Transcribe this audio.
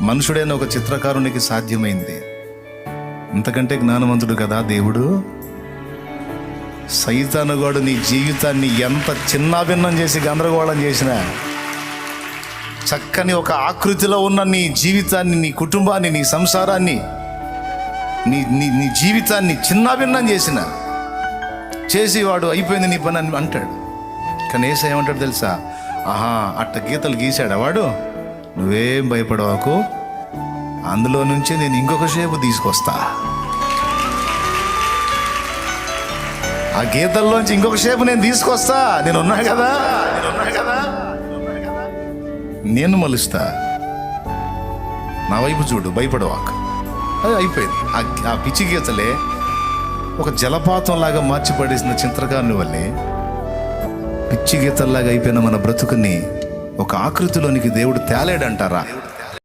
మనుషుడైన ఒక చిత్రకారునికి సాధ్యమైంది. ఇంతకంటే జ్ఞానవంతుడు కదా దేవుడు. సైతానుగాడు నీ జీవితాన్ని ఎంత చిన్నాభిన్నం చేసి గందరగోళం చేసినా, చక్కని ఒక ఆకృతిలో ఉన్న నీ జీవితాన్ని, నీ కుటుంబాన్ని, నీ సంసారాన్ని, నీ నీ నీ జీవితాన్ని చిన్నాభిన్నం చేసి వాడు అయిపోయింది నీ పని అని అంటాడు. కానీ యేసయ్య ఏమంటాడు తెలుసా? ఆహా, అట్ట గీతలు గీశాడా వాడు, నువ్వేం భయపడవాకు, అందులో నుంచి నేను ఇంకొక షేపు తీసుకొస్తా, ఆ గీతల్లోంచి ఇంకొక షేపు నేను తీసుకొస్తా, నేనున్నా కదా, నేను మలుస్తా, నా వైపు చూడు, భయపడవాకు. అది అయిపోయింది. ఆ పిచ్చి గీతలే ఒక జలపాతం లాగా మార్చి పడేసిన చిత్రకారుని వల్లే పిచ్చి గీతల్లాగా అయిపోయిన మన బ్రతుకుని ఒక ఆకృతిలోనికి దేవుడు తేలేడంటారా?